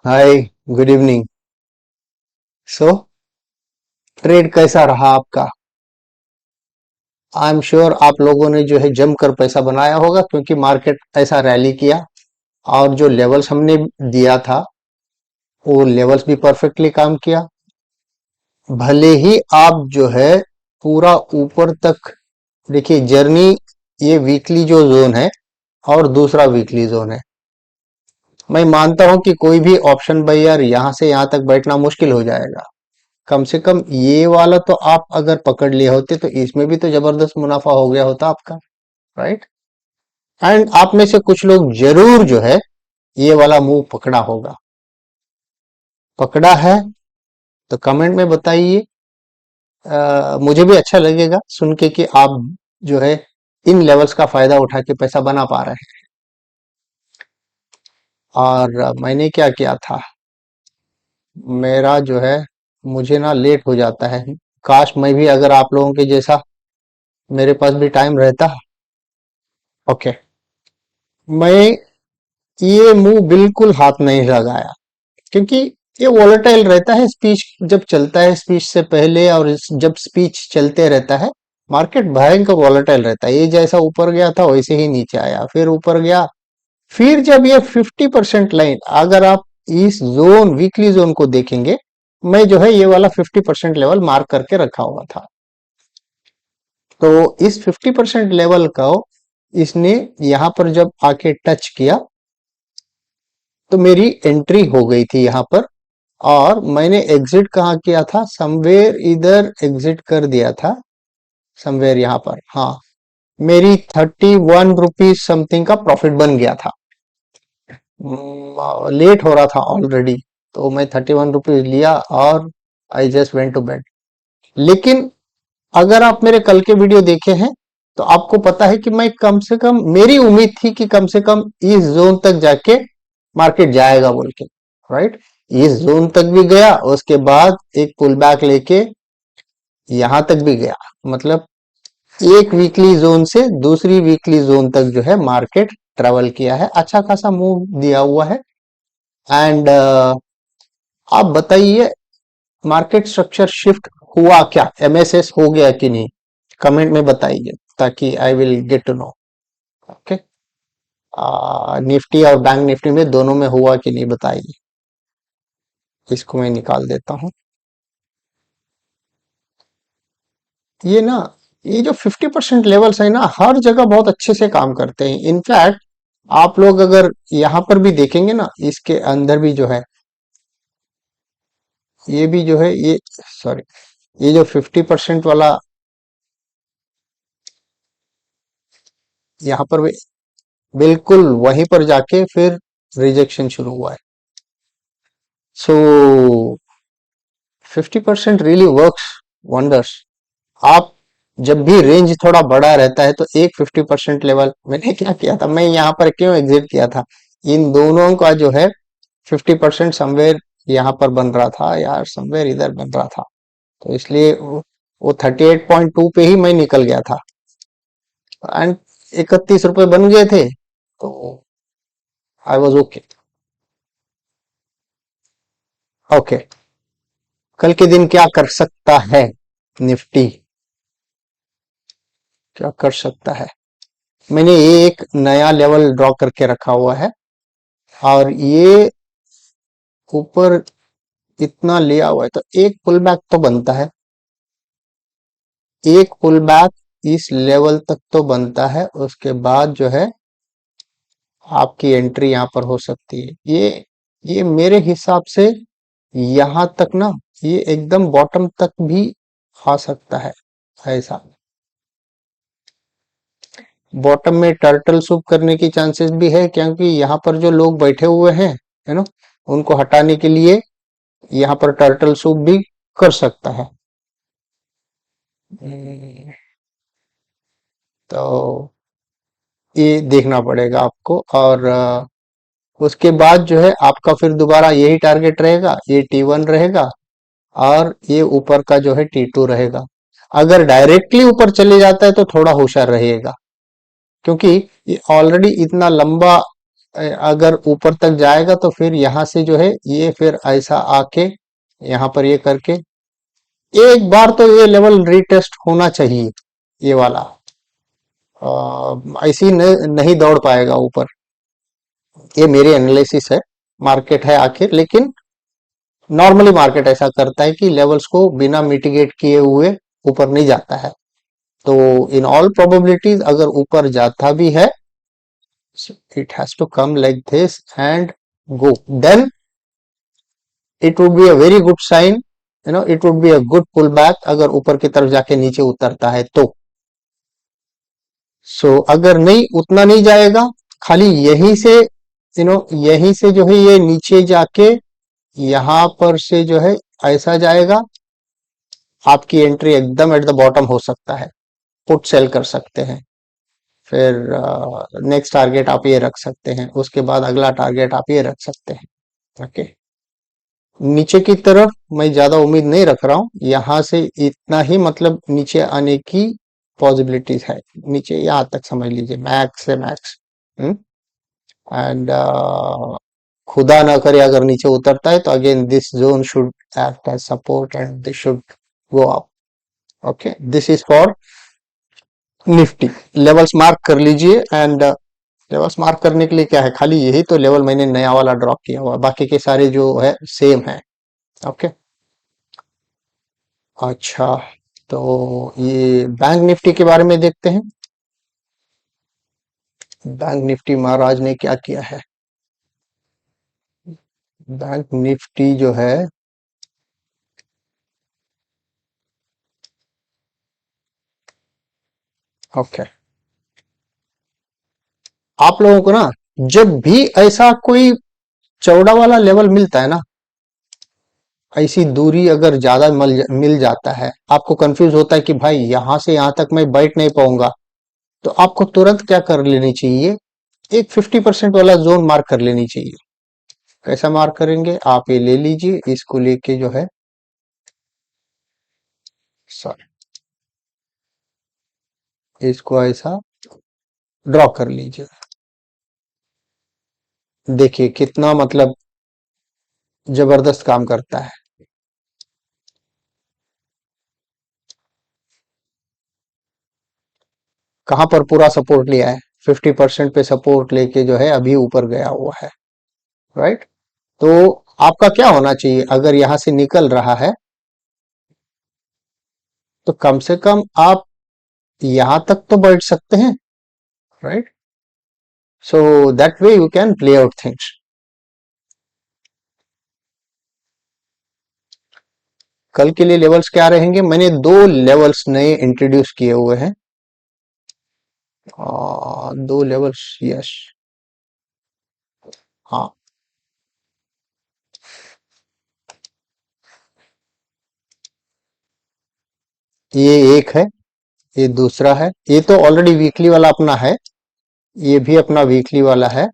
हाय, good evening. So trade कैसा रहा आपका? आई एम श्योर आप लोगों ने जो है जमकर पैसा बनाया होगा क्योंकि मार्केट ऐसा रैली किया और जो लेवल्स हमने दिया था वो लेवल्स भी परफेक्टली काम किया। भले ही आप जो है पूरा ऊपर तक देखिए जर्नी, ये वीकली जो जोन है और दूसरा वीकली जोन है। मैं मानता हूं कि कोई भी ऑप्शन बायर यहां से यहां तक बैठना मुश्किल हो जाएगा। कम से कम ये वाला तो आप अगर पकड़ लिए होते तो इसमें भी तो जबरदस्त मुनाफा हो गया होता आपका, राइट? एंड आप में से कुछ लोग जरूर जो है ये वाला मूव पकड़ा होगा। पकड़ा है तो कमेंट में बताइए। मुझे भी अच्छा लगेगा सुन के कि आप जो है इन लेवल्स का फायदा उठा के पैसा बना पा रहे हैं। और मैंने क्या किया था, मेरा जो है मुझे ना लेट हो जाता है। काश मैं भी अगर आप लोगों के जैसा मेरे पास भी टाइम रहता। ओके, मैं ये मुंह बिल्कुल हाथ नहीं लगाया क्योंकि ये वॉलेटाइल रहता है। स्पीच जब चलता है, स्पीच से पहले और जब स्पीच चलते रहता है, मार्केट भयंकर वॉलेटाइल रहता है। ये जैसा ऊपर गया था वैसे ही नीचे आया, फिर ऊपर गया। फिर जब ये 50% लाइन, अगर आप इस जोन वीकली जोन को देखेंगे, मैं जो है ये वाला 50% लेवल मार्क करके रखा हुआ था। तो इस 50% लेवल का इसने यहां पर जब आके टच किया तो मेरी एंट्री हो गई थी यहाँ पर। और मैंने एग्जिट कहाँ किया था, समवेयर इधर एग्जिट कर दिया था, समवेयर यहाँ पर। हाँ, मेरी 31 रुपीज समथिंग का प्रॉफिट बन गया था। लेट हो रहा था ऑलरेडी, तो मैं 31 रुपीज लिया और I just went to bed. लेकिन अगर आप मेरे कल के वीडियो देखे हैं तो आपको पता है कि मैं कम से कम, मेरी उम्मीद थी कि कम से कम इस जोन तक जाके मार्केट जाएगा बोल के, राइट? इस जोन तक भी गया, उसके बाद एक पुल बैक लेके यहां तक भी गया। मतलब एक वीकली जोन से दूसरी वीकली जोन तक जो है मार्केट ट्रेवल किया है, अच्छा खासा मूव दिया हुआ है। एंड आप बताइए, मार्केट स्ट्रक्चर शिफ्ट हुआ क्या, एमएसएस हो गया कि नहीं? कमेंट में बताइए ताकि I will get to know. Okay, Nifty और बैंक निफ्टी में दोनों में हुआ कि नहीं बताइए। इसको मैं निकाल देता हूँ। ये ना, ये जो 50% लेवल्स है ना, हर जगह बहुत अच्छे से काम करते हैं। इनफैक्ट आप लोग अगर यहाँ पर भी देखेंगे ना, इसके अंदर भी जो है, ये भी जो है, ये सॉरी, ये जो 50% वाला यहाँ पर भी बिल्कुल वहीं पर जाके फिर रिजेक्शन शुरू हुआ है। सो 50% रियली वर्क्स वंडर्स। आप जब भी रेंज थोड़ा बड़ा रहता है तो एक 50% लेवल, मैंने क्या किया था, मैं यहाँ पर क्यों एग्जिट किया था, इन दोनों का जो है 50% समवेयर यहाँ पर बन रहा था यार, समवेयर इधर बन रहा था। तो इसलिए वो 38.2 पे ही मैं निकल गया था। एंड 31 रुपए बन गए थे, तो आई वॉज ओके। ओके, कल के दिन क्या कर सकता है निफ्टी, क्या कर सकता है? मैंने ये एक नया लेवल ड्रॉ करके रखा हुआ है और ये ऊपर इतना लिया हुआ है, तो एक पुल बैक तो बनता है, एक पुल बैक इस लेवल तक तो बनता है। उसके बाद जो है आपकी एंट्री यहां पर हो सकती है। ये मेरे हिसाब से यहां तक ना, ये एकदम बॉटम तक भी आ सकता है ऐसा। बॉटम में टर्टल सूप करने की चांसेस भी है क्योंकि यहाँ पर जो लोग बैठे हुए हैं, है ना, उनको हटाने के लिए यहाँ पर टर्टल सूप भी कर सकता है। तो ये देखना पड़ेगा आपको। और उसके बाद जो है आपका फिर दोबारा यही टारगेट रहेगा, ये T1 रहेगा और ये ऊपर का जो है T2 रहेगा। अगर डायरेक्टली ऊपर चले जाता है तो थोड़ा होशियार रहिएगा क्योंकि ये ऑलरेडी इतना लंबा अगर ऊपर तक जाएगा तो फिर यहाँ से जो है ये फिर ऐसा आके यहाँ पर ये करके एक बार तो ये लेवल रीटेस्ट होना चाहिए, ये वाला ऐसी नहीं दौड़ पाएगा ऊपर। ये मेरी एनालिसिस है, मार्केट है आखिर, लेकिन नॉर्मली मार्केट ऐसा करता है कि लेवल्स को बिना मिटिगेट किए हुए ऊपर नहीं जाता है। तो इन ऑल प्रोबेबिलिटीज अगर ऊपर जाता भी है, it has to come like this and go, then it would be a very good sign, it would be a good pullback अगर ऊपर की तरफ जाके नीचे उतरता है तो। अगर नहीं, उतना नहीं जाएगा, खाली यहीं से यहीं से जो है ये नीचे जाके यहां पर से जो है ऐसा जाएगा, आपकी एंट्री एकदम एट द बॉटम हो सकता है, पुट सेल कर सकते हैं। फिर नेक्स्ट टारगेट आप ये रख सकते हैं, उसके बाद अगला टारगेट आप ये रख सकते हैं। ओके, नीचे की तरफ मैं ज्यादा उम्मीद नहीं रख रहा हूं, यहां से इतना ही मतलब नीचे आने की पॉसिबिलिटीज है, नीचे यहां तक समझ लीजिए मैक्स से मैक्स। एंड खुदा ना करे अगर नीचे उतरता है तो again this zone should act as support and this should go up. Okay, this is for Nifty. Levels mark कर लीजिए, एंड लेवल्स मार्क करने के लिए क्या है, खाली यही तो लेवल मैंने नया वाला ड्रॉप किया हुआ, बाकी के सारे जो है सेम है। ओके, अच्छा, तो ये बैंक निफ्टी के बारे में देखते हैं। बैंक निफ्टी महाराज ने क्या किया है। बैंक निफ्टी जो है, ओके, आप लोगों को ना जब भी ऐसा कोई चौड़ा वाला लेवल मिलता है ना, ऐसी दूरी अगर ज्यादा मिल जाता है, आपको कंफ्यूज होता है कि भाई यहां से यहां तक मैं बैठ नहीं पाऊंगा, तो आपको तुरंत क्या कर लेनी चाहिए, एक 50% वाला जोन मार्क कर लेनी चाहिए। कैसा मार्क करेंगे, आप ये ले लीजिए, इसको लेके जो है, सॉरी, इसको ऐसा ड्रॉ कर लीजिए। देखिए कितना मतलब जबरदस्त काम करता है। कहां पर पूरा सपोर्ट लिया है, 50% पे सपोर्ट लेके जो है अभी ऊपर गया हुआ है, राइट। तो आपका क्या होना चाहिए, अगर यहां से निकल रहा है तो कम से कम आप यहां तक तो बैठ सकते हैं, right. So that way you can play out things. कल के लिए लेवल्स क्या रहेंगे, मैंने दो लेवल्स नए इंट्रोड्यूस किए हुए हैं, दो लेवल्स, यस, हाँ, ये एक है, ये दूसरा है, ये तो ऑलरेडी वीकली वाला अपना है, ये भी अपना वीकली वाला है।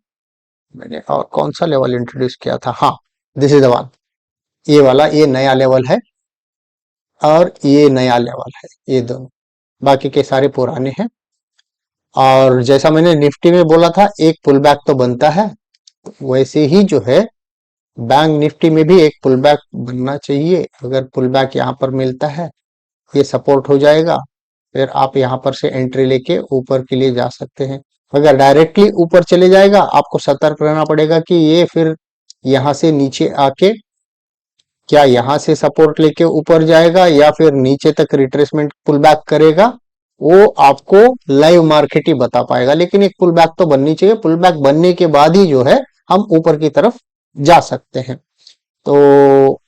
मैंने और कौन सा लेवल इंट्रोड्यूस किया था, हाँ, दिस इज द वन, ये वाला, ये नया लेवल है, और ये नया लेवल है, ये दोनों, बाकी के सारे पुराने हैं। और जैसा मैंने निफ्टी में बोला था एक पुल बैक तो बनता है, वैसे ही जो है बैंक निफ्टी में भी एक पुल बैक बनना चाहिए। अगर पुल बैक यहाँ पर मिलता है, ये सपोर्ट हो जाएगा, फिर आप यहाँ पर से एंट्री लेके ऊपर के लिए जा सकते हैं। अगर डायरेक्टली ऊपर चले जाएगा, आपको सतर्क रहना पड़ेगा कि ये फिर यहाँ से नीचे आके क्या यहाँ से सपोर्ट लेके ऊपर जाएगा या फिर नीचे तक रिट्रेसमेंट पुल बैक करेगा, वो आपको लाइव मार्केट ही बता पाएगा। लेकिन एक पुल बैक तो बननी चाहिए, पुल बैक बनने के बाद ही जो है हम ऊपर की तरफ जा सकते हैं। तो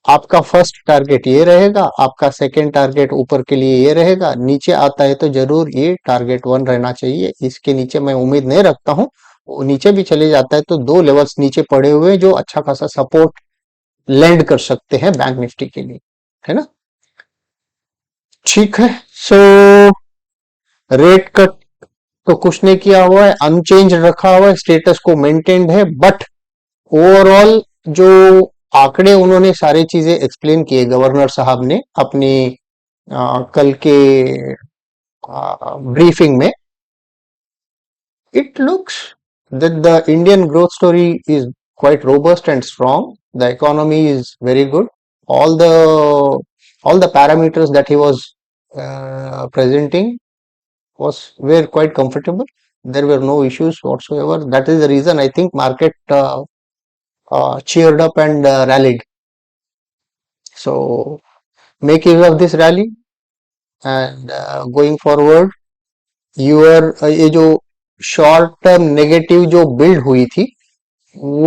आपका फर्स्ट टारगेट ये रहेगा, आपका सेकंड टारगेट ऊपर के लिए ये रहेगा, नीचे आता है तो जरूर ये टारगेट वन रहना चाहिए, इसके नीचे मैं उम्मीद नहीं रखता हूं। वो नीचे भी चले जाता है तो दो लेवल्स नीचे पड़े हुए जो अच्छा खासा सपोर्ट लैंड कर सकते हैं बैंक निफ्टी के लिए, है ना। ठीक है, सो रेट कट तो कुछ नहीं किया हुआ है, अनचेंज रखा हुआ है, स्टेटस को मेंटेन्ड है, बट ओवरऑल जो आंकड़े उन्होंने सारी चीजें एक्सप्लेन किए गवर्नर साहब ने अपनी कल के ब्रीफिंग में, it looks that the Indian growth story is quite robust and strong. The economy is very good. All the all the parameters that he was presenting was were quite comfortable. There were no issues whatsoever. That is the reason I think market cheered up and rallied. So make use of this rally and going forward your ये जो short term negative जो build हुई थी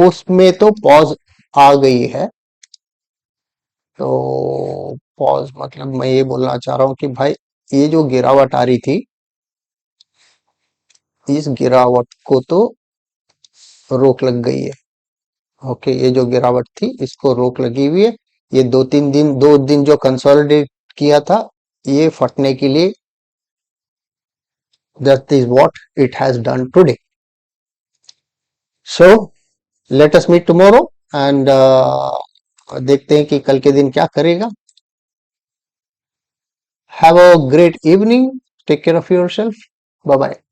उसमें तो pause आ गई है। तो पॉज मतलब मैं ये बोलना चाह रहा हूँ कि भाई ये जो गिरावट आ रही थी इस गिरावट को तो रोक लग गई है। ओके, ये जो गिरावट थी इसको रोक लगी हुई है। ये दो दिन जो कंसोलिडेट किया था ये फटने के लिए that is what it has done today. So let us meet tomorrow and देखते हैं कि कल के दिन क्या करेगा। Have a great evening. Take care of yourself. Bye bye.